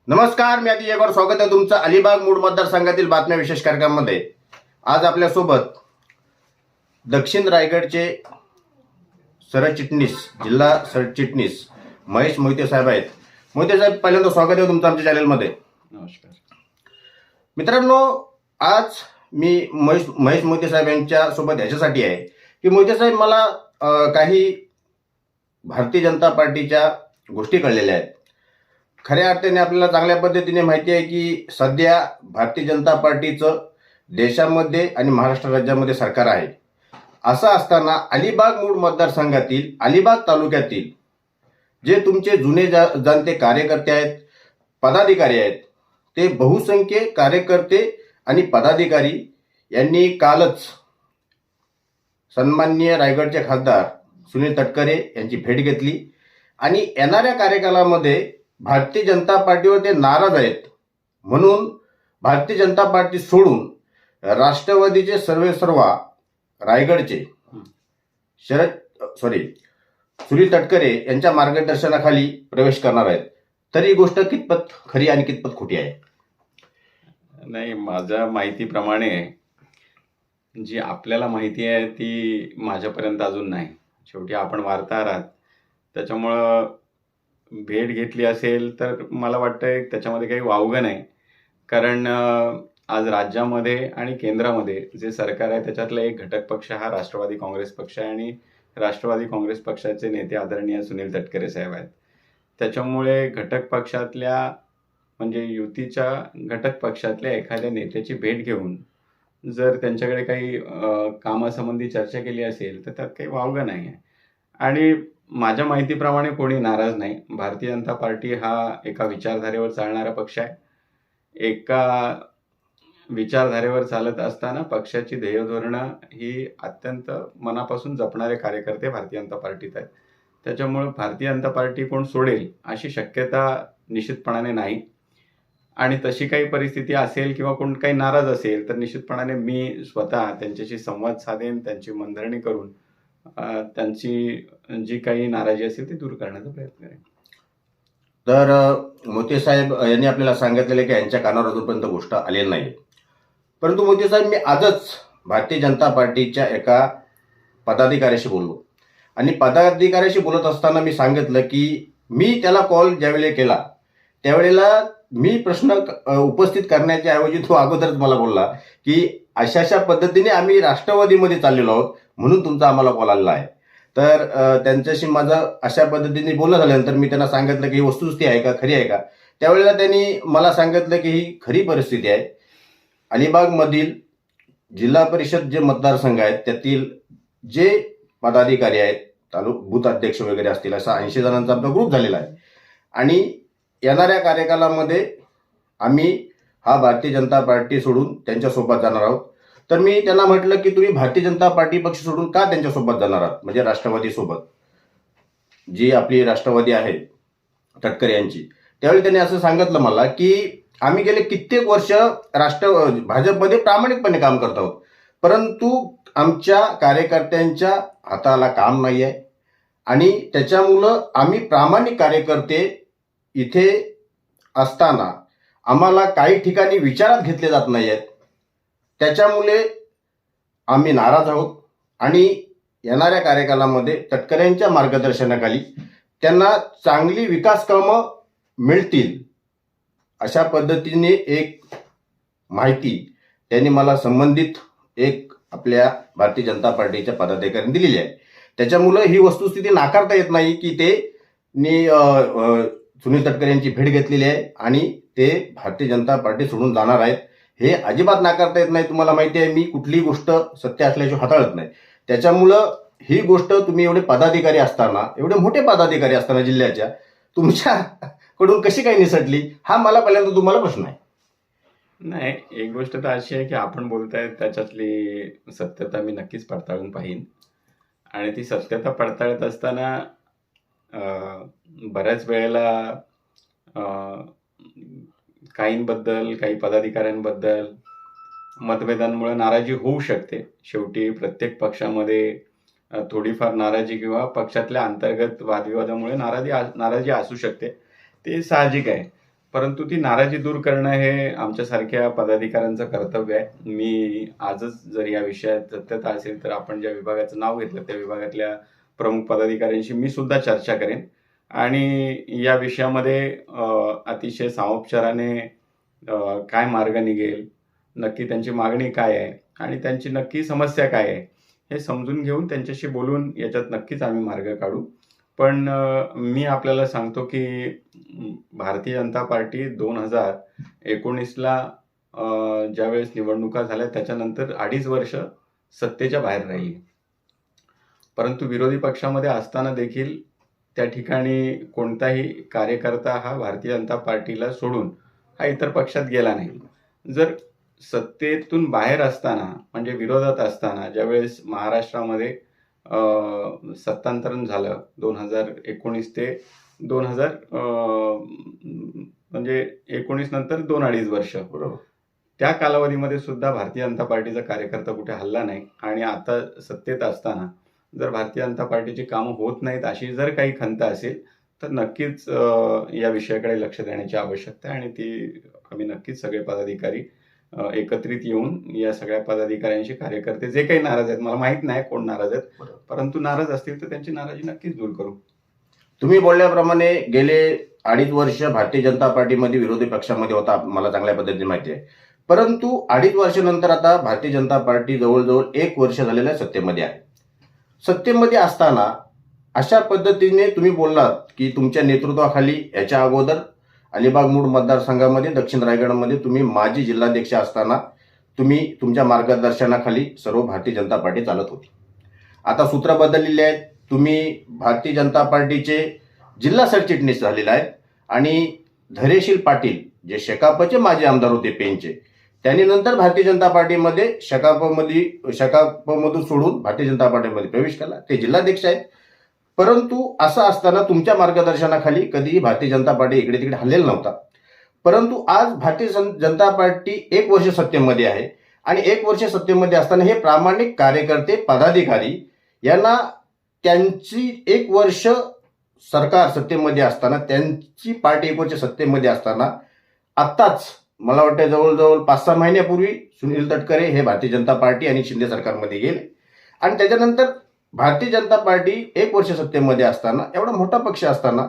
नमस्कार, मी आधी एकवार स्वागत आहे तुमचं अलिबाग मूळ मतदारसंघातील बातम्या विशेष कार्यक्रमामध्ये. आज आपल्यासोबत दक्षिण रायगडचे सरचिटणीस, जिल्हा सरचिटणीस महेश मोहिते साहेब आहेत. मोहिते साहेब, पहिल्यांदा स्वागत आहे तुमचं आमच्या चॅनलमध्ये. नमस्कार मित्रांनो, आज मी महेश मोहिते साहेब यांच्या सोबत याच्यासाठी आहे की मोहिते साहेब, मला काही भारतीय जनता पार्टीच्या गोष्टी कळलेल्या आहेत. खऱ्या अर्थाने आपल्याला चांगल्या पद्धतीने माहिती आहे की सध्या भारतीय जनता पार्टीचं देशामध्ये आणि महाराष्ट्र राज्यामध्ये सरकार आहे. असं असताना अलिबाग मूळ मतदारसंघातील अलिबाग तालुक्यातील जे तुमचे जुने जाणते कार्यकर्ते आहेत, पदाधिकारी आहेत, ते बहुसंख्य कार्यकर्ते आणि पदाधिकारी यांनी कालच सन्माननीय रायगडचे खासदार सुनील तटकरे यांची भेट घेतली आणि येणाऱ्या कार्यकालामध्ये भारतीय जनता पार्टीवर ते नाराज आहेत म्हणून भारतीय जनता पार्टी सोडून राष्ट्रवादीचे सर्वेसर्वा रायगडचे सुनील तटकरे यांच्या मार्गदर्शनाखाली प्रवेश करणार आहेत. तर ही गोष्ट कितपत खरी आणि कितपत खोटी आहे? नाही, माझ्या माहितीप्रमाणे जी आपल्याला माहिती आहे ती माझ्यापर्यंत अजून नाही. शेवटी आपण वार्ताहर आहात, त्याच्यामुळं भेट घेतली असेल तर मला वाटतंय त्याच्यामध्ये काही वावगं नाही. कारण आज राज्यामध्ये आणि केंद्रामध्ये जे सरकार आहे त्याच्यातला एक घटक पक्ष हा राष्ट्रवादी काँग्रेस पक्ष आहे आणि राष्ट्रवादी काँग्रेस पक्षाचे नेते आदरणीय सुनील तटकरे साहेब आहेत. त्याच्यामुळे घटक पक्षातल्या म्हणजे युतीच्या घटक पक्षातल्या एखाद्या नेत्याची भेट घेऊन जर त्यांच्याकडे काही कामासंबंधी चर्चा केली असेल तर त्यात काही वावगं नाही आहे. आणि माझ्या माहितीप्रमाणे कोणी नाराज नाही. भारतीय जनता पार्टी हा एका विचारधारेवर चालणारा पक्ष आहे. एका विचारधारेवर चालत असताना पक्षाची ध्येयधोरणं ही अत्यंत मनापासून जपणारे कार्यकर्ते भारतीय जनता पार्टीत आहेत. त्याच्यामुळं भारतीय जनता पार्टी कोण सोडेल अशी शक्यता निश्चितपणाने नाही. आणि तशी काही परिस्थिती असेल किंवा कोण काही नाराज असेल तर निश्चितपणाने मी स्वतः त्यांच्याशी संवाद साधेन, त्यांची मनधरणी करून त्यांची जी काही नाराजी असेल ती दूर करण्याचा प्रयत्न करेन. तर मोहिते साहेब यांनी आपल्याला सांगितलेलं की यांच्या कानावर अजूनपर्यंत गोष्ट आलेली नाही. परंतु मोहिते साहेब, मी आजच भारतीय जनता पार्टीच्या एका पदाधिकाऱ्याशी बोललो आणि पदाधिकाऱ्याशी बोलत असताना मी सांगितलं की मी त्याला कॉल ज्यावेळेला केला त्यावेळेला मी प्रश्न उपस्थित करण्याच्या ऐवजी तो अगोदरच मला बोलला की अशा पद्धतीने आम्ही राष्ट्रवादीमध्ये चाललेलो आहोत म्हणून तुमचा आम्हाला कॉल आलेला आहे. तर त्यांच्याशी माझं अशा पद्धतीने बोलणं झाल्यानंतर मी त्यांना सांगितलं की ही वस्तुस्थिती आहे का, खरी आहे का? त्यावेळेला त्यांनी मला सांगितलं की ही खरी परिस्थिती आहे. अलिबागमधील जिल्हा परिषद जे मतदारसंघ आहेत त्यातील जे पदाधिकारी आहेत, बूथ अध्यक्ष वगैरे असतील, असा 80 जणांचा आमचा ग्रुप झालेला आहे आणि येणाऱ्या कार्यकालामध्ये आम्ही हा भारतीय जनता पार्टी सोडून त्यांच्यासोबत जाणार आहोत. तर मी त्यांना म्हटलं की तुम्ही भारतीय जनता पार्टी पक्ष सोडून का त्यांच्यासोबत जाणार आहात, म्हणजे राष्ट्रवादी सोबत, जी आपली राष्ट्रवादी आहे तटकरे यांची. त्यावेळी त्यांनी असं सांगितलं मला की आम्ही गेले कित्येक वर्ष भाजपमध्ये प्रामाणिकपणे काम करत आहोत, परंतु आमच्या कार्यकर्त्यांच्या हाताला काम नाही आहे आणि त्याच्यामुळं आम्ही प्रामाणिक कार्यकर्ते इथे असताना आम्हाला काही ठिकाणी विचारात घेतले जात नाही आहेत. त्याच्यामुळे आम्ही नाराज आहोत आणि येणाऱ्या कार्यकालामध्ये तटकऱ्यांच्या मार्गदर्शनाखाली त्यांना चांगली विकास कामं मिळतील अशा पद्धतीने एक माहिती त्यांनी मला संबंधित एक आपल्या भारतीय जनता पार्टीच्या पदाधिकाऱ्यांनी दिलेली आहे. त्याच्यामुळं ही वस्तुस्थिती नाकारता येत नाही की ते सुनील तटकरे यांची भेट घेतलेली आहे आणि ते भारतीय जनता पार्टी सोडून जाणार आहेत. हे अजिबात नाकारता येत नाही. तुम्हाला माहिती आहे मी कुठलीही गोष्ट सत्य असल्याशिवाय हाताळत नाही. त्याच्यामुळं ही गोष्ट तुम्ही एवढे पदाधिकारी असताना, एवढे मोठे पदाधिकारी असताना जिल्ह्याच्या, तुमच्याकडून कशी काही निसटली, हा मला पहिल्यांदा तुम्हाला प्रश्न आहे. नाही, एक गोष्ट तर अशी आहे की आपण बोलताय त्याच्यातली सत्यता मी नक्कीच पडताळून पाहीन. आणि ती सत्यता पडताळत असताना बऱ्याच वेळेला काहींबद्दल, काही पदाधिकाऱ्यांबद्दल मतभेदांमुळे नाराजी होऊ शकते. शेवटी प्रत्येक पक्षामध्ये थोडीफार नाराजी किंवा पक्षातल्या अंतर्गत वादविवादामुळे नाराजी असू शकते. ते साहजिक आहे. परंतु ती नाराजी दूर करणं हे आमच्यासारख्या पदाधिकाऱ्यांचं कर्तव्य आहे. मी आजच जर या विषयात सत्यता असेल तर आपण ज्या विभागाचं नाव घेतलं त्या विभागातल्या प्रमुख पदाधिकाऱ्यांशी मी सुद्धा चर्चा करेन आणि या विषयामध्ये अतिशय सामोपचाराने काय मार्ग निघेल, नक्की त्यांची मागणी काय आहे आणि त्यांची नक्की समस्या काय आहे हे समजून घेऊन त्यांच्याशी बोलून याच्यात नक्कीच आम्ही मार्ग काढू. पण मी आपल्याला सांगतो की भारतीय जनता पार्टी 2019ला ज्यावेळेस निवडणुका झाल्या त्याच्यानंतर 2.5 वर्ष सत्तेच्या बाहेर राहिली. परंतु विरोधी पक्षामध्ये असताना देखील त्या ठिकाणी कोणताही कार्यकर्ता हा भारतीय जनता पार्टीला सोडून हा इतर पक्षात गेला नाही. जर सत्तेतून बाहेर असताना म्हणजे विरोधात असताना ज्यावेळेस महाराष्ट्रामध्ये सत्तांतरण झालं 2019 ते 2000 म्हणजे 19 नंतर 2-2.5 वर्ष, बरोबर. त्या कालावधीमध्ये सुद्धा भारतीय जनता पार्टीचा कार्यकर्ता कुठे हल्ला नाही. आणि आता सत्तेत असताना जर भारतीय जनता पार्टीची कामं होत नाहीत अशी जर काही खंत असेल तर नक्कीच या विषयाकडे लक्ष देण्याची आवश्यकता आहे आणि ती आम्ही नक्कीच सगळे पदाधिकारी एकत्रित येऊन या सगळ्या पदाधिकाऱ्यांशी कार्यकर्ते जे काही नाराज आहेत, मला माहित नाही कोण नाराज आहेत, बरोबर. परंतु नाराज असतील तर त्यांची नाराजी नक्कीच दूर करू. तुम्ही बोलल्याप्रमाणे गेले 2.5 वर्ष भारतीय जनता पार्टीमध्ये विरोधी पक्षामध्ये होता, मला चांगल्या पद्धतीने माहिती आहे. परंतु 2.5 वर्षानंतर आता भारतीय जनता पार्टी जवळजवळ 1 वर्ष झालेल्या सत्तेमध्ये आहे. सत्तेमध्ये असताना अशा पद्धतीने तुम्ही बोललात की तुमच्या नेतृत्वाखाली याच्या अगोदर अलिबाग मूळ मतदारसंघामध्ये दक्षिण रायगडमध्ये तुम्ही माजी जिल्हाध्यक्ष असताना तुम्ही तुमच्या मार्गदर्शनाखाली सर्व भारतीय जनता पार्टी चालत होती. आता सूत्र बदललेली आहेत. तुम्ही भारतीय जनता पार्टीचे जिल्हा सरचिटणीस झालेले आहेत आणि धैर्यशील पाटील जे शेकापचे माजी आमदार होते पेनचे, त्यांनी नंतर भारतीय जनता पार्टीमध्ये शेकापमधून सोडून भारतीय जनता पार्टीमध्ये प्रवेश केला. ते जिल्हाध्यक्ष आहेत. परंतु असं असताना तुमच्या मार्गदर्शनाखाली कधीही भारतीय जनता पार्टी इकडे तिकडे हल्लेला नव्हता. परंतु आज भारतीय जनता पार्टी 1 वर्ष सत्तेमध्ये आहे आणि 1 वर्ष सत्तेमध्ये असताना हे प्रामाणिक कार्यकर्ते पदाधिकारी यांना त्यांची 1 वर्ष सरकार सत्तेमध्ये असताना, त्यांची पार्टी 1 वर्ष सत्तेमध्ये असताना, आत्ताच मला वाटतं जवळजवळ 5-6 महिन्यापूर्वी सुनील तटकरे हे भारतीय जनता पार्टी आणि शिंदे सरकारमध्ये गेले आणि त्याच्यानंतर भारतीय जनता पार्टी 1 वर्ष सत्तेमध्ये असताना, एवढा मोठा पक्ष असताना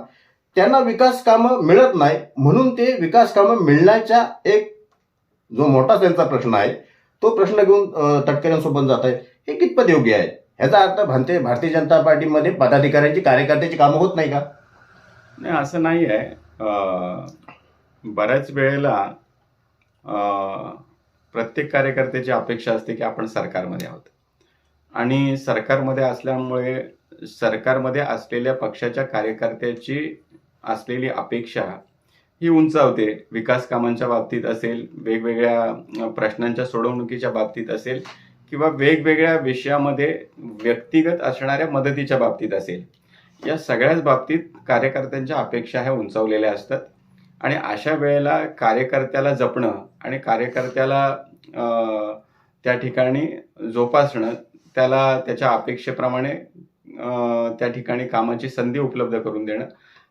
त्यांना विकास कामं मिळत नाही, म्हणून ते विकास कामं मिळण्याचा एक जो मोठा त्यांचा प्रश्न आहे तो प्रश्न घेऊन तटकऱ्यांसोबत जात आहे. हे कितपत योग्य आहे? ह्याचा अर्थ भारतीय जनता पार्टीमध्ये पदाधिकाऱ्यांची कार्यकर्त्याची कामं होत नाही का? नाही, असं नाही आहे. बऱ्याच वेळेला प्रत्येक कार्यकर्त्याची अपेक्षा असते की आपण सरकारमध्ये आहोत आणि सरकारमध्ये असल्यामुळे सरकारमध्ये असलेल्या पक्षाच्या कार्यकर्त्याची असलेली अपेक्षा ही उंचावते. विकास कामांच्या बाबतीत असेल, वेगवेगळ्या प्रश्नांच्या सोडवणुकीच्या बाबतीत असेल किंवा वेगवेगळ्या विषयामध्ये व्यक्तिगत असणाऱ्या मदतीच्या बाबतीत असेल, या सगळ्याच बाबतीत कार्यकर्त्यांच्या अपेक्षा ह्या उंचावलेल्या असतात आणि अशा वेळेला कार्यकर्त्याला जपणं आणि कार्यकर्त्याला त्या ठिकाणी जोपासणं, त्याला त्याच्या अपेक्षेप्रमाणे त्या ठिकाणी कामाची संधी उपलब्ध करून देणं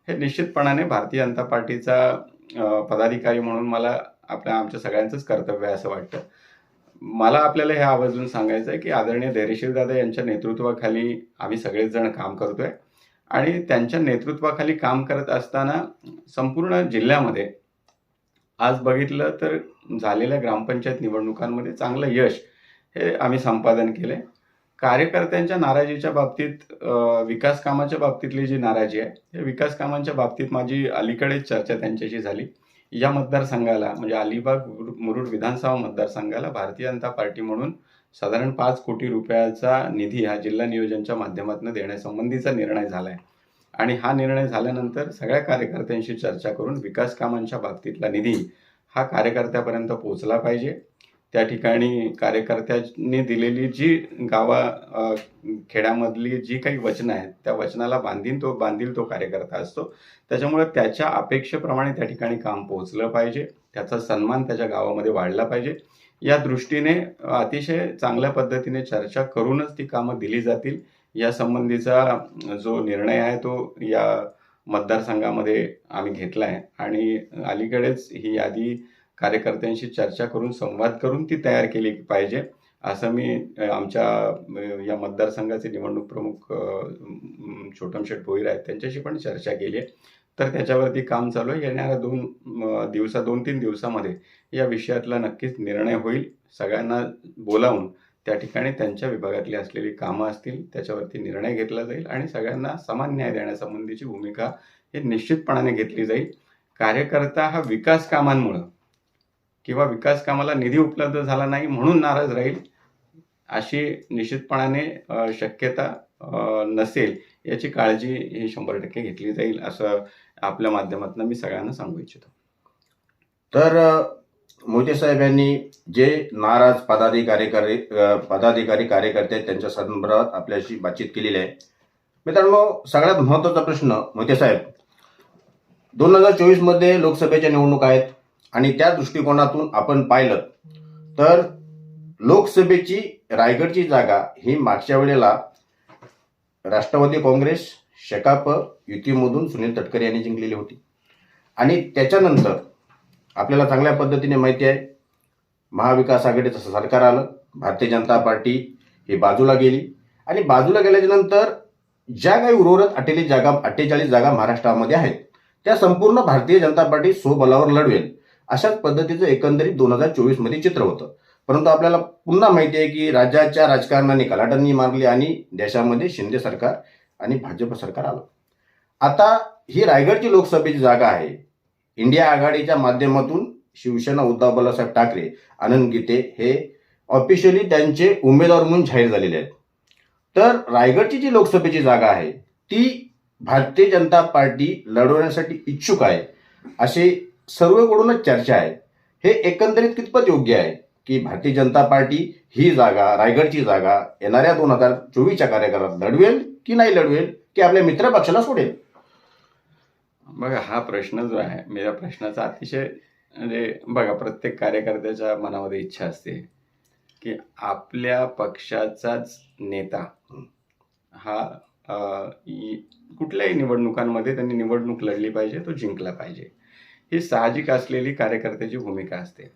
हे निश्चितपणाने भारतीय जनता पार्टीचा पदाधिकारी म्हणून मला आमच्या सगळ्यांचंच कर्तव्य आहे असं वाटतं. मला आपल्याला हे आवर्जून सांगायचं आहे की आदरणीय धैर्यशील दादा यांच्या नेतृत्वाखाली आम्ही सगळेच जण काम करतोय आणि त्यांच्या नेतृत्वाखाली काम करत असताना संपूर्ण जिल्ह्यामध्ये आज बघितलं तर झालेल्या ग्रामपंचायत निवडणुकांमध्ये चांगलं यश हे आम्ही संपादन केले. कार्यकर्त्यांच्या नाराजीच्या बाबतीत, विकास कामाच्या बाबतीतली जी नाराजी आहे, या विकास कामांच्या बाबतीत माझी अलीकडेच चर्चा त्यांच्याशी झाली. या मतदारसंघाला म्हणजे अलिबाग मुरुड विधानसभा मतदारसंघाला भारतीय जनता पार्टी म्हणून साधारण 5 कोटी रुपयाचा निधी हा जिल्हा नियोजनच्या माध्यमातून देण्यासंबंधीचा निर्णय झाला आहे आणि हा निर्णय झाल्यानंतर सगळ्या कार्यकर्त्यांशी चर्चा करून विकास कामांच्या बाबतीतला निधी हा कार्यकर्त्यापर्यंत पोहोचला पाहिजे. त्या ठिकाणी कार्यकर्त्यांनी दिलेली जी खेड्यामधली जी काही वचनं आहेत त्या वचनाला बांधील तो कार्यकर्ता असतो. त्याच्यामुळे त्याच्या अपेक्षेप्रमाणे त्या ठिकाणी काम पोहोचलं पाहिजे, त्याचा सन्मान त्याच्या गावामध्ये वाढला पाहिजे. या दृष्टीने अतिशय चांगल्या पद्धतीने चर्चा करूनच ती कामं दिली जातील. या संबंधीचा जो निर्णय आहे तो या मतदारसंघामध्ये आम्ही घेतला आहे आणि अलीकडेच ही यादी कार्यकर्त्यांशी चर्चा करून संवाद करून ती तयार केली पाहिजे असं मी आमच्या या मतदारसंघाचे निवडणूक प्रमुख छोटम शेठ भोईर आहेत त्यांच्याशी पण चर्चा केली आहे. तर त्याच्यावरती काम चालू आहे. येणाऱ्या 2-3 दिवसामध्ये या विषयातला नक्कीच निर्णय होईल. सगळ्यांना बोलावून त्या ठिकाणी त्यांच्या विभागातली असलेली कामं असतील त्याच्यावरती निर्णय घेतला जाईल आणि सगळ्यांना समान न्याय देण्यासंबंधीची भूमिका ही निश्चितपणाने घेतली जाईल. कार्यकर्ता हा विकास कामांमुळं किंवा विकास कामाला निधी उपलब्ध झाला नाही म्हणून नाराज राहील अशी निश्चितपणाने शक्यता नसेल याची काळजी ही 100% घेतली जाईल असं आपल्या माध्यमातून मी सगळ्यांना सांगू इच्छितो. तर मोहिते साहेब यांनी जे नाराज पदाधिकारी कार्यकर्ते आहेत त्यांच्या संदर्भात आपल्याशी बातचीत केलेली आहे. मित्रांनो, सगळ्यात महत्त्वाचा प्रश्न मोहिते साहेब, 2024 मध्ये लोकसभेच्या निवडणूक आहेत आणि त्या दृष्टिकोनातून आपण पाहिलं तर लोकसभेची रायगडची जागा ही मागच्या वेळेला राष्ट्रवादी काँग्रेस शेकाप युतीमधून सुनील तटकरे यांनी जिंकलेली होती आणि त्याच्यानंतर आपल्याला चांगल्या पद्धतीने माहिती आहे महाविकास आघाडीचं सरकार आलं, भारतीय जनता पार्टी ही बाजूला गेली आणि बाजूला गेल्याच्या नंतर ज्या काही उर्वरित 48 जागा महाराष्ट्रामध्ये आहेत त्या संपूर्ण भारतीय जनता पार्टी स्वबळावर लढवेल अशाच पद्धतीचं एकंदरीत 2024 मध्ये चित्र होतं. परंतु आपल्याला पुन्हा माहिती आहे की राज्याच्या राजकारणाने कलाटणी मारली आणि देशामध्ये शिंदे सरकार आणि भाजप सरकार आलं. आता ही रायगडची लोकसभेची जागा आहे. इंडिया आघाडीच्या माध्यमातून शिवसेना उद्धव बाळासाहेब ठाकरे, आनंद गीते हे ऑफिशियली त्यांचे उमेदवार म्हणून जाहीर झालेले आहेत. तर रायगडची जी लोकसभेची जागा आहे ती भारतीय जनता पार्टी लढवण्यासाठी इच्छुक आहे असे सर्वकडूनच चर्चा आहे. हे एकंदरीत कितपत योग्य आहे की भारतीय जनता पार्टी ही जागा, रायगडची जागा येणाऱ्या 2024च्या कार्यकाळात लढवेल की नाही लढवेल की आपल्या मित्र पक्षाला सोडेल? बघा, हा प्रश्न जो आहे मी या प्रश्नाचा अतिशय म्हणजे बघा, प्रत्येक कार्यकर्त्याच्या मनामध्ये इच्छा असते की आपल्या पक्षाचाच नेता हा कुठल्याही निवडणुकांमध्ये त्यांनी निवडणूक लढली पाहिजे, तो जिंकला पाहिजे. ही साहजिक असलेली कार्यकर्त्याची भूमिका असते.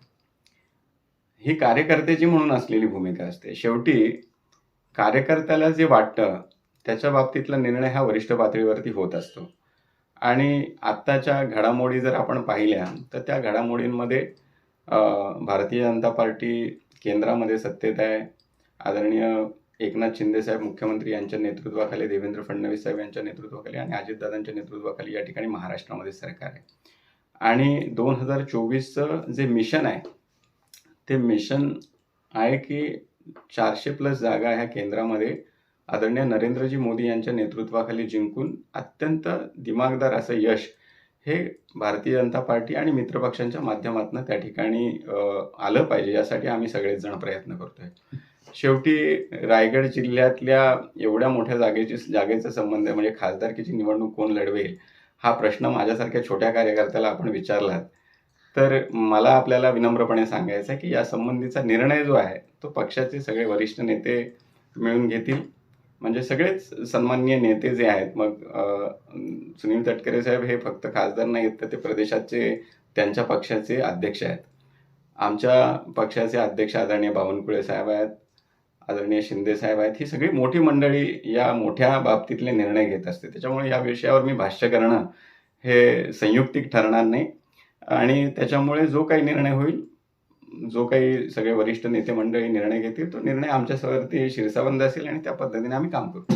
ही कार्यकर्त्याची म्हणून असलेली भूमिका असते. शेवटी कार्यकर्त्याला जे वाटतं त्याच्या बाबतीतला निर्णय हा वरिष्ठ पातळीवरती होत असतो आणि आत्ताच्या घडामोडी जर आपण पाहिल्या तर त्या घडामोडींमध्ये भारतीय जनता पार्टी केंद्रामध्ये सत्तेत आहे. आदरणीय एकनाथ शिंदे साहेब मुख्यमंत्री यांच्या नेतृत्वाखाली, देवेंद्र फडणवीस साहेब यांच्या नेतृत्वाखाली आणि अजितदादांच्या नेतृत्वाखाली या ठिकाणी महाराष्ट्रामध्ये सरकार आहे आणि 2024चं जे मिशन आहे ते मिशन आहे की 400+ जागा ह्या केंद्रामध्ये आदरणीय नरेंद्रजी मोदी यांच्या नेतृत्वाखाली जिंकून अत्यंत दिमागदार असं यश हे भारतीय जनता पार्टी आणि मित्रपक्षांच्या माध्यमातून त्या ठिकाणी आलं पाहिजे यासाठी आम्ही सगळेच जण प्रयत्न करतोय. शेवटी रायगड जिल्ह्यातल्या एवढ्या मोठ्या जागेचा संबंध आहे, म्हणजे खासदारकीची निवडणूक कोण लढवेल हा प्रश्न माझ्यासारख्या छोट्या कार्यकर्त्याला आपण विचारलात तर मला आपल्याला विनम्रपणे सांगायचं आहे की या संबंधीचा निर्णय जो आहे तो पक्षाचे सगळे वरिष्ठ नेते मिळून घेतील. म्हणजे सगळेच सन्माननीय नेते जे आहेत, मग सुनील तटकरे साहेब हे फक्त खासदार नाहीत तर ते प्रदेशाचे त्यांच्या पक्षाचे अध्यक्ष आहेत. आमच्या पक्षाचे अध्यक्ष आदरणीय बावनकुळे साहेब आहेत, आदरणीय शिंदे साहेब आहेत. ही सगळी मोठी मंडळी या मोठ्या बाबतीतले निर्णय घेत असते. त्याच्यामुळे या विषयावर मी भाष्य करणं हे संयुक्तिक ठरणार नाही आणि त्याच्यामुळे जो काही निर्णय होईल, जो काही सगळे वरिष्ठ नेते मंडळी निर्णय घेतील तो निर्णय आमच्यावरती शिरसाबंद असेल आणि त्या पद्धतीने आम्ही काम करू.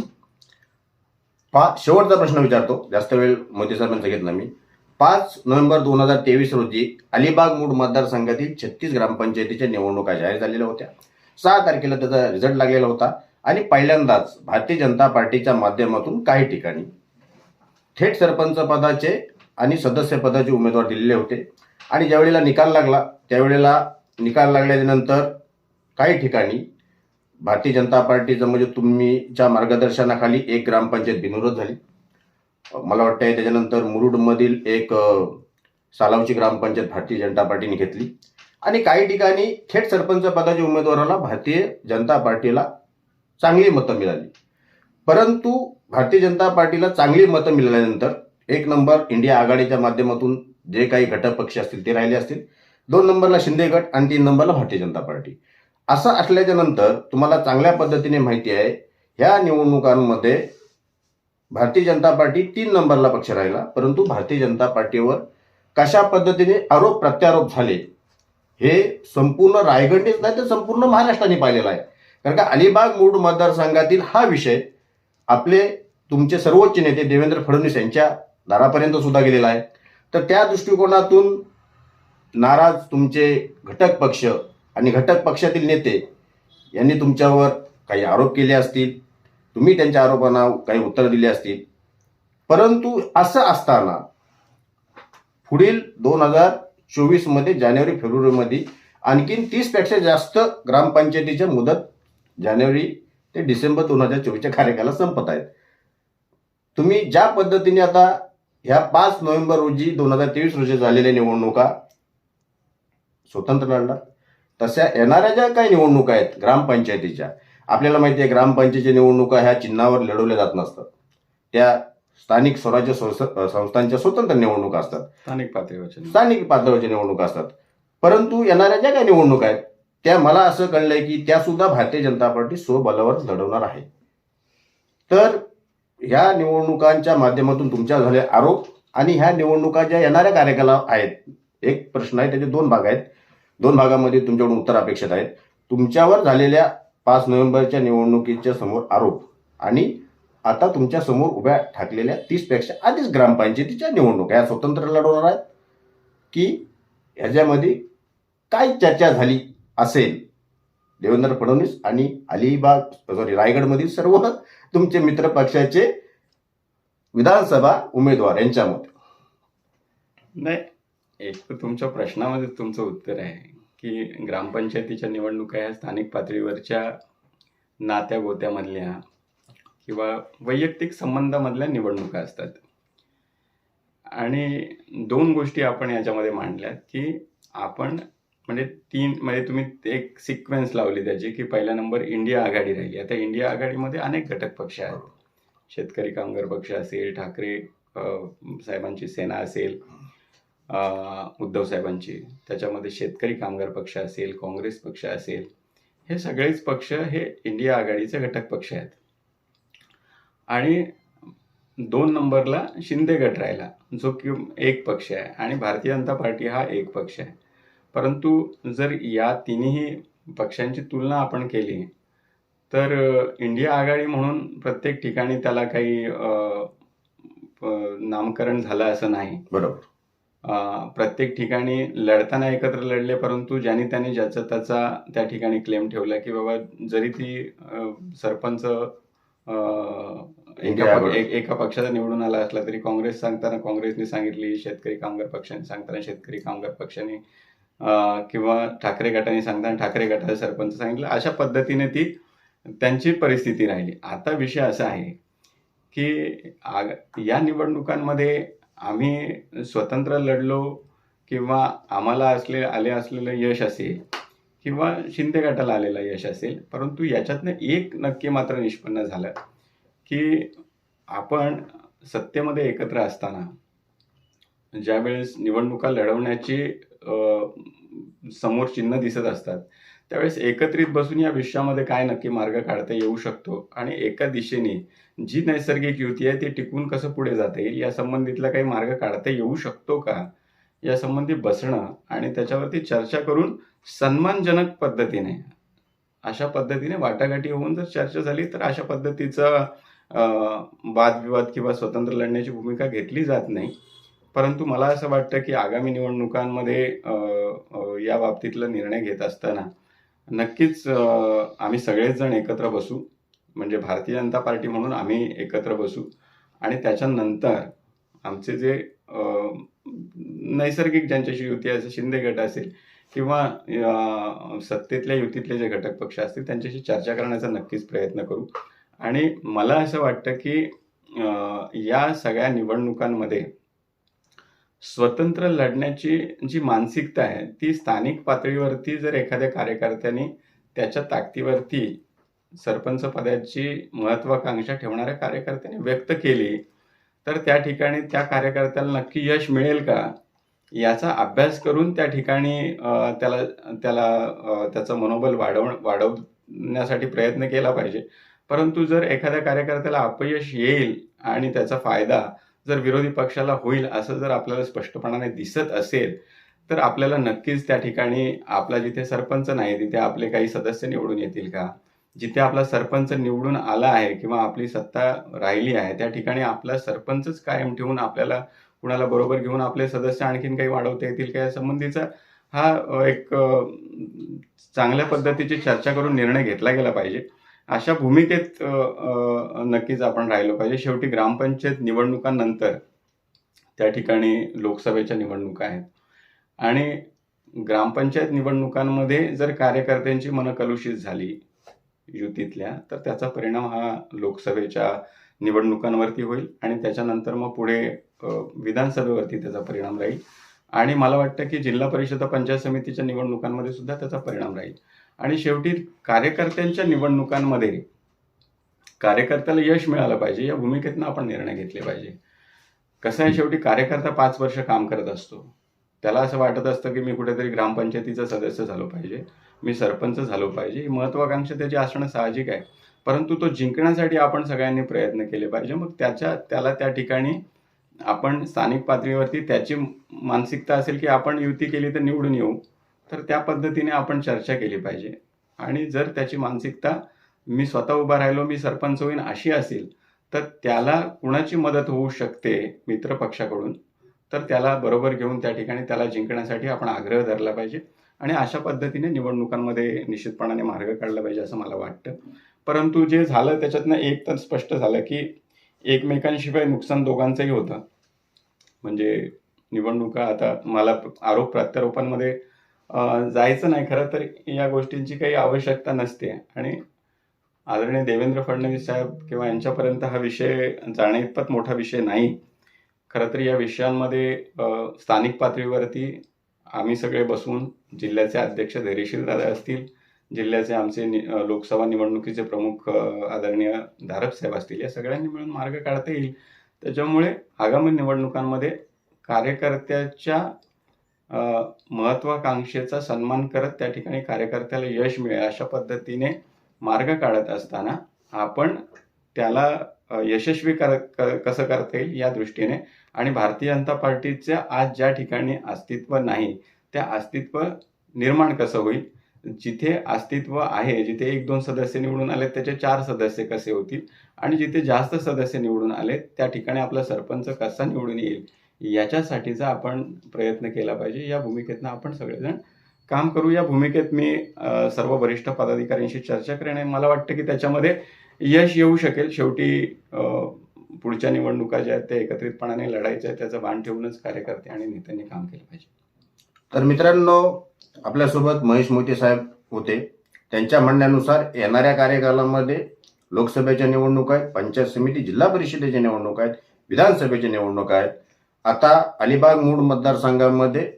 शेवटचा प्रश्न विचारतो, जास्त वेळ मोदी साहेबांचा घेतला मी. 5 नोव्हेंबर 2023 रोजी अलिबाग मूळ मतदारसंघातील 36 ग्रामपंचायतीच्या निवडणुका जाहीर झालेल्या होत्या. 6 तारखेला त्याचा रिझल्ट लागलेला होता आणि पहिल्यांदाच भारतीय जनता पार्टीच्या माध्यमातून काही ठिकाणी थेट सरपंच पदाचे आणि सदस्य पदाचे उमेदवार दिलेले होते आणि ज्यावेळेला निकाल लागला त्यावेळेला निकाल लागल्यानंतर काही ठिकाणी भारतीय जनता पार्टीचं म्हणजे तुमच्या मार्गदर्शनाखाली एक ग्रामपंचायत बिनविरोध झाली. मला वाटतं त्याच्यानंतर मुरुडमधील एक सालावची ग्रामपंचायत भारतीय जनता पार्टीने घेतली आणि काही ठिकाणी थेट सरपंच पदाच्या उमेदवाराला भारतीय जनता पार्टीला चांगली मतं मिळाली. परंतु भारतीय जनता पार्टीला चांगली मतं मिळाल्यानंतर 1 नंबर इंडिया आघाडीच्या माध्यमातून जे काही घटक पक्ष असतील ते राहिले असतील, 2 नंबरला शिंदे गट आणि 3 नंबरला भारतीय जनता पार्टी. असं असल्याच्या नंतर तुम्हाला चांगल्या पद्धतीने माहिती आहे, ह्या निवडणुकांमध्ये भारतीय जनता पार्टी 3 नंबरला पक्ष राहिला, परंतु भारतीय जनता पार्टीवर कशा पद्धतीने आरोप प्रत्यारोप झाले हे संपूर्ण रायगडनेच नाही तर संपूर्ण महाराष्ट्राने पाहिलेलं आहे. कारण का अलिबाग मूळ मतदारसंघातील हा विषय आपले तुमचे सर्वोच्च नेते देवेंद्र फडणवीस यांच्या दारापर्यंत सुद्धा गेलेला आहे. तर त्या दृष्टिकोनातून नाराज तुमचे घटक पक्ष आणि घटक पक्षातील नेते यांनी तुमच्यावर काही आरोप केले असतील, तुम्ही त्यांच्या आरोपांना काही उत्तर दिले असतील. परंतु असं असताना पुढील 2024 मध्ये जानेवारी फेब्रुवारीमध्ये आणखीन 30 पेक्षा जास्त ग्रामपंचायतीच्या मुदत जानेवारी ते डिसेंबर 2024च्या कार्यकालात संपत आहेत. तुम्ही ज्या पद्धतीने आता ह्या 5 नोव्हेंबर रोजी 2023 रोजी झालेल्या निवडणुका स्वतंत्र लढणार, तशा येणाऱ्या ज्या काही निवडणुका आहेत ग्रामपंचायतीच्या, आपल्याला माहिती आहे ग्रामपंचायतीच्या निवडणुका ह्या चिन्हावर लढवल्या जात नसतात, त्या स्थानिक स्वराज्य संस्थांच्या स्वतंत्र निवडणुका असतात, स्थानिक पातळीवरच्या निवडणुका असतात. परंतु येणाऱ्या ज्या काही निवडणुका आहेत त्या मला असं कळलंय की त्या सुद्धा भारतीय जनता पार्टी स्वबळावर लढवणार आहे. तर ह्या निवडणुकांच्या माध्यमातून तुमच्या झालेले आरोप आणि ह्या निवडणुका ज्या येणाऱ्या कार्यकालात आहेत, एक प्रश्न आहे, त्याचे 2 भाग आहेत. 2 भागामध्ये तुमच्याकडून उत्तर अपेक्षित आहेत. तुमच्यावर झालेल्या 5 नोव्हेंबरच्या निवडणुकीच्या समोर आरोप आणि आता तुमच्या समोर उभ्या ठाकलेल्या 30 पेक्षा आधीच ग्रामपंचायतीच्या निवडणुका या स्वतंत्र लढवणार आहेत की ह्याच्यामध्ये काय चर्चा झाली असेल देवेंद्र फडणवीस आणि रायगडमधील सर्व तुमचे मित्र पक्षाचे विधानसभा उमेदवार यांच्यामध्ये? नाही, एक तर तुमच्या प्रश्नामध्ये तुमचं उत्तर आहे की ग्रामपंचायतीच्या निवडणुका ह्या स्थानिक पातळीवरच्या नात्या गोत्यामधल्या किंवा वैयक्तिक संबंधामधल्या निवडणुका असतात. आणि 2 गोष्टी आपण याच्यामध्ये मांडल्यात की आपण म्हणजे तुम्ही एक सिक्वेन्स लावली त्याची की पहिला नंबर इंडिया आघाडी राहिली. आता इंडिया आघाडीमध्ये अनेक घटक पक्ष आहेत. शेतकरी कामगार पक्ष असेल, ठाकरे साहेबांची सेना असेल, उद्धव साहेबांची, त्याच्यामध्ये शेतकरी कामगार पक्ष असेल, काँग्रेस पक्ष असेल, हे सगळेच पक्ष हे इंडिया आघाडीचे घटक पक्ष आहेत. आणि 2 नंबरला शिंदे गट राहिला, जो की एक पक्ष आहे, आणि भारतीय जनता पार्टी हा एक पक्ष आहे. परंतु जर या तिन्ही पक्षांची तुलना आपण केली तर इंडिया आघाडी म्हणून प्रत्येक ठिकाणी त्याला काही नामकरण झालं असं नाही. बरोबर. प्रत्येक ठिकाणी लढताना एकत्र लढले, परंतु ज्याने त्याने ज्याचा त्याचा त्या ठिकाणी क्लेम ठेवला की बाबा जरी ती सरपंच एका पक्षाचा निवडून आला असला तरी काँग्रेस सांगताना काँग्रेसने सांगितली, शेतकरी कामगार पक्षाने सांगताना शेतकरी कामगार पक्षाने किंवा ठाकरे गटाने सांगताना ठाकरे गटाचा सरपंच सांगितलं, अशा पद्धतीने ती त्यांची परिस्थिती राहिली. आता विषय असा आहे की या निवडणुकांमध्ये आम्ही स्वतंत्र लढलो किंवा आम्हाला आले असलेलं यश असेल किंवा शिंदे गटाला आलेलं यश असेल, परंतु याच्यातनं एक नक्की मात्र निष्पन्न झालं की आपण सत्तेमध्ये एकत्र असताना ज्यावेळेस निवडणुका लढवण्याची समोर चिन्ह दिसत असतात त्यावेळेस एकत्रित बसून या विषयामध्ये काय नक्की मार्ग काढता येऊ शकतो आणि एका दिशेने जी नैसर्गिक युती आहे ती टिकून कसं पुढे जाता येईल या संबंधीतला काही मार्ग काढता येऊ शकतो का, या संबंधी बसणं आणि त्याच्यावरती चर्चा करून सन्मानजनक पद्धतीने अशा पद्धतीने वाटाघाटी होऊन जर चर्चा झाली तर अशा पद्धतीचा वादविवाद किंवा स्वतंत्र लढण्याची भूमिका घेतली जात नाही. परंतु मला असं वाटतं की आगामी निवडणुकांमध्ये या बाबतीतला निर्णय घेत असताना नक्कीच आम्ही सगळेच जण एकत्र बसू, म्हणजे भारतीय जनता पार्टी म्हणून आम्ही एकत्र बसू आणि त्याच्यानंतर आमचे जे नैसर्गिक ज्यांच्याशी युती असेल, शिंदे गट असेल किंवा सत्तेतल्या युतीतले जे घटक पक्ष असतील त्यांच्याशी चर्चा करण्याचा नक्कीच प्रयत्न करू. आणि मला असं वाटतं की या सगळ्या निवडणुकांमध्ये स्वतंत्र लढण्याची जी मानसिकता आहे ती स्थानिक पातळीवरती जर एखाद्या कार्यकर्त्यांनी त्याच्या ताकदीवरती सरपंच पदाची महत्वाकांक्षा ठेवणाऱ्या कार्यकर्त्यांनी व्यक्त केली तर त्या ठिकाणी त्या कार्यकर्त्याला नक्की यश मिळेल का याचा अभ्यास करून त्या ठिकाणी त्याला त्याला त्याचं मनोबल वाढवण्यासाठी प्रयत्न केला पाहिजे. परंतु जर एखाद्या कार्यकर्त्याला अपयश येईल आणि त्याचा फायदा जर विरोधी पक्षाला होईल असं जर आपल्याला स्पष्टपणाने दिसत असेल, तर आपल्याला नक्कीच त्या ठिकाणी आपला जिथे सरपंच नाही तिथे आपले काही सदस्य निवडून येतील का? जिथे आपला सरपंच निवडून आला आहे किंवा आपली सत्ता राहिली आहे त्या ठिकाणी आपला सरपंचच कायम ठेवून आपल्याला कुणाला बरोबर घेऊन आपले सदस्य आणखीन काही वाढवता येतील का या संबंधीचा हा एक चांगल्या पद्धतीची चर्चा करून निर्णय घेतला गेला पाहिजे. अशा भूमिकेत नक्कीच आपण राहिलो पाहिजे. शेवटी ग्रामपंचायत निवडणुकांनंतर त्या ठिकाणी लोकसभेच्या निवडणुका आहेत आणि ग्रामपंचायत निवडणुकांमध्ये जर कार्यकर्त्यांची मनं कलुषित झाली युतीतल्या, तर त्याचा परिणाम हा लोकसभेच्या निवडणुकांवरती होईल आणि त्याच्यानंतर मग पुढे विधानसभेवरती त्याचा परिणाम राहील आणि मला वाटतं की जिल्हा परिषद पंचायत समितीच्या निवडणुकांमध्ये सुद्धा त्याचा परिणाम राहील. आणि शेवटी कार्यकर्त्यांच्या निवडणुकांमध्ये कार्यकर्त्याला यश मिळालं पाहिजे या भूमिकेतनं आपण निर्णय घेतले पाहिजे. कसं आहे, शेवटी कार्यकर्ता 5 वर्ष काम करत असतो. त्याला असं वाटत असतं की मी कुठेतरी ग्रामपंचायतीचा सदस्य झालो पाहिजे, मी सरपंच झालो पाहिजे. ही महत्वाकांक्षा त्याची असणं साहजिक आहे. परंतु तो जिंकण्यासाठी आपण सगळ्यांनी प्रयत्न केले पाहिजे. मग त्याला त्या ठिकाणी आपण स्थानिक पातळीवरती त्याची मानसिकता असेल की आपण युती केली तर निवडून येऊ, तर त्या पद्धतीने आपण चर्चा केली पाहिजे. आणि जर त्याची मानसिकता मी स्वतः उभा राहिलो मी सरपंच होईन अशी असेल, तर त्याला कुणाची मदत होऊ शकते मित्र पक्षाकडून, तर त्याला बरोबर घेऊन त्या ठिकाणी त्याला जिंकण्यासाठी आपण आग्रह धरला पाहिजे आणि अशा पद्धतीने निवडणुकांमध्ये निश्चितपणाने मार्ग काढला पाहिजे असं मला वाटतं. परंतु जे झालं त्याच्यातनं एक तर स्पष्ट झालं की एकमेकांशिवाय नुकसान दोघांचंही होतं. म्हणजे निवडणुका आता मला आरोप प्रत्यारोपांमध्ये जायचं नाही. खरं तर या गोष्टींची काही आवश्यकता नसते आणि आदरणीय देवेंद्र फडणवीस साहेब किंवा यांच्यापर्यंत हा विषय जाण्या इतपत मोठा विषय नाही. खरं तर या विषयांमध्ये स्थानिक पातळीवरती आम्ही सगळे बसून जिल्ह्याचे अध्यक्ष धैर्यशील दादा असतील, जिल्ह्याचे आमचे लोकसभा निवडणुकीचे प्रमुख आदरणीय धारप साहेब असतील, या सगळ्यांनी मिळून मार्ग काढता येईल. त्याच्यामुळे आगामी निवडणुकांमध्ये कार्यकर्त्याच्या महत्वाकांक्षेचा सन्मान करत त्या ठिकाणी कार्यकर्त्याला यश मिळेल अशा पद्धतीने मार्ग काढत असताना आपण त्याला यशस्वी कसं करता येईल या दृष्टीने आणि भारतीय जनता पार्टीच्या आज ज्या ठिकाणी अस्तित्व नाही त्या अस्तित्व निर्माण कसं होईल, जिथे अस्तित्व आहे, जिथे 1-2 सदस्य निवडून आले त्याचे 4 सदस्य कसे होतील आणि जिथे जास्त सदस्य निवडून आले त्या ठिकाणी आपला सरपंच कसा निवडून येईल याच्यासाठीचा आपण प्रयत्न केला पाहिजे. या भूमिकेतनं आपण सगळेजण काम करू. या भूमिकेत मी सर्व वरिष्ठ पदाधिकाऱ्यांशी चर्चा करेन आणि मला वाटतं की त्याच्यामध्ये यश येऊ शकेल. शेवटी पुढच्या निवडणुका ज्या आहेत त्या एकत्रितपणाने लढायच्या आहेत त्याचं भान ठेवूनच कार्यकर्ते आणि नेत्यांनी काम केलं पाहिजे. तर मित्रांनो, आपल्यासोबत महेश मोहिते साहेब होते. त्यांच्या म्हणण्यानुसार येणाऱ्या कार्यकालामध्ये लोकसभेच्या निवडणुका आहेत, पंचायत समिती जिल्हा परिषदेच्या निवडणुका आहेत, विधानसभेच्या निवडणुका आहेत. आता अलिबाग मूळ मतदारसंघामध्ये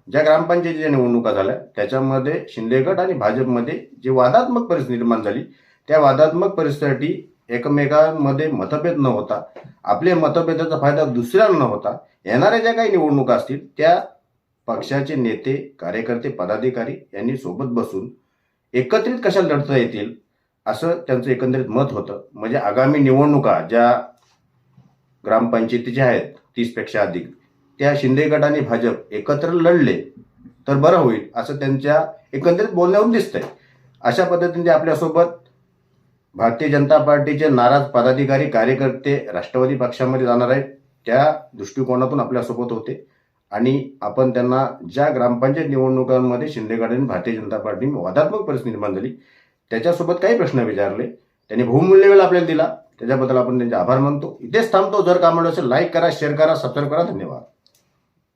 ज्या ग्रामपंचायतीच्या निवडणुका झाल्या त्याच्यामध्ये शिंदे गट आणि भाजपमध्ये जी वादात्मक परिस्थिती निर्माण झाली त्या वादात्मक परिस्थितीसाठी एकमेकांमध्ये मतभेद न होता, आपले मतभेदाचा फायदा दुसऱ्यांना न होता येणाऱ्या ज्या काही निवडणुका असतील त्या पक्षाचे नेते, कार्यकर्ते, पदाधिकारी यांनी सोबत बसून एकत्रित कशा लढता येतील असं त्यांचं एकंदरीत मत होतं. म्हणजे आगामी निवडणुका ज्या ग्रामपंचायतीच्या आहेत 30पेक्षा अधिक, त्या शिंदे गट आणि भाजप एकत्र लढले तर बरं होईल असं त्यांच्या एकंदरीत बोलण्यावरून दिसतंय. अशा पद्धतीने आपल्यासोबत भारतीय जनता पार्टीचे नाराज पदाधिकारी, कार्यकर्ते राष्ट्रवादी पक्षामध्ये जाणार आहेत त्या दृष्टिकोनातून आपल्यासोबत होते आणि आपण त्यांना ज्या ग्रामपंचायत निवडणुकांमध्ये शिंदे गट आणि भारतीय जनता पार्टी वादात्मक परिस्थिती निर्माण झाली त्याच्यासोबत काही प्रश्न विचारले, त्यांनी बहुमूल्य वेळ आपल्याला दिला, त्याच्याबद्दल आपण त्यांचे आभार मानतो. इथेच थांबतो. जर काम आवडलं असेल लाईक करा, शेअर करा, सबस्क्राईब करा. धन्यवाद.